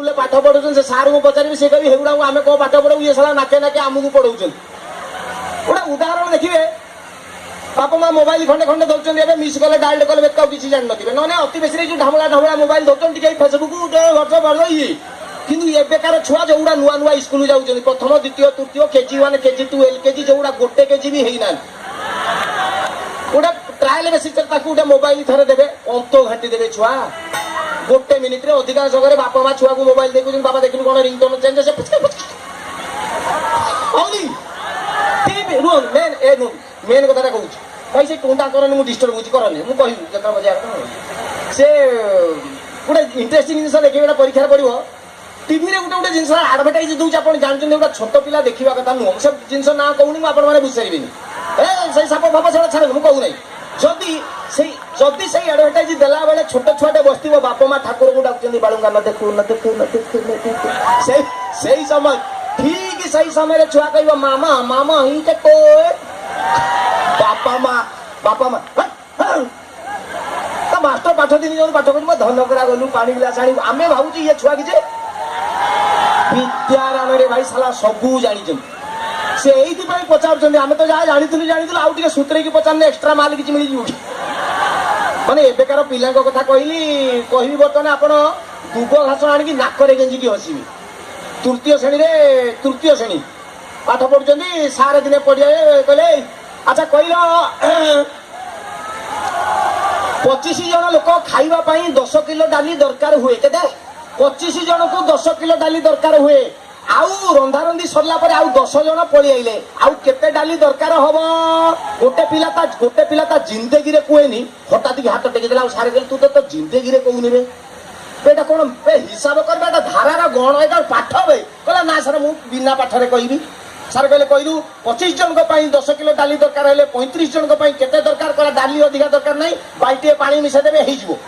school पाठ पढ़ाऊँ से सार को पचारि से कभी हेगुड़ा आम कौन पाठ पढ़ाऊ ये सारा नाके नाके आमको पढ़ाऊँ गोटे उदाहरण देखिए बापा माँ मोबाइल खंडे खंडे दौरान मिस कले डायल कले किसी जान नथिबे ना अति बेसी जो ढमला ढमला मोबाइल दौरान फेसबुक व्हाट्सएप बढ़ किंतु एबेकार छुआ जोड़ा नुआ नुआ स्कूल जाऊँ प्रथम द्वितीय तृतीय KG1 KG2 LKG जोड़ा गोटे केजी भी है ना गोटे ट्रायल बेसिस गोटे मोबाइल थे देवे अंत घाटी देवे छुआ गोटे मिनिट अधिकांश जगह बापा माँ छुआ को मोबाइल देखुन बाबा देखिए कौन रिंगटोन चेंज से मेन कथा कहूँ भाई से टोटा करनी मुझे डिस्टर्ब होती करनी मुझे कहूँ बजे से गोटे इंटरेस्टिंग जिन देखिए परीक्षा पड़ो टीवी रे गोटे गोटे जिन आडभर्टाइज दूसरे आप जानते गोटे छोट पिला देखा कथा नुह से जिन ना कहूनी मुझे बुझारे से साप फाप छड़ा छाड़ मुझे कहूना जदि से आडभर्टाइज देला बेले छोट छुआटे बस बापा माँ ठाकुर को डाकुं बालुंगा न देखू न देखू न देखू से समय ठीक सही समय छुआ कह मामा मामा ही को बापा माँ मास्टर पाठ दिन जो पाठ कर धनकरा गलु पानी गिलास आनी आम भावुँ ये छुआ कि विद्याराम भाई साला सबू जानी से पचार आम तो जहाँ जानी आउ सूत्रे की पचारे एक्सट्रा माल कि मिल जाए माने एबेकार पिला कथा कहली बर्तमान आप दुब घास आणिकी नाकरे गेंजिकी हसबी तृतीय श्रेणी पाठ पढ़ुं सारे दिने पढ़िया कहले अच्छा कहल 25 जन लोक खाइबा 10 किलो डाली दरकार हुए के 25 जन को 10 किलो डाली दरकार हुए आउ रंधारंधी सरला पर आउ 10 जन पड़ी आइले आउ केते डाली दरकार हम गोटे पिला ता जिंदगी रे कोहेनी हठात हाथ टेकी देला सारे कहले तू तो जिंदगी रे कहूनी रे बेटा कौन हिसाब कर धारार गण एटा पाठ बे कहला ना सर मु बिना पाठरे कहबी सर कहले कहलु 25 जन 10 किलो डाली दरकार है 35 जन केते दरकार कला डाली अधिका दरकार नहीं बाल्टी पानी मिसा देबे हे जिवो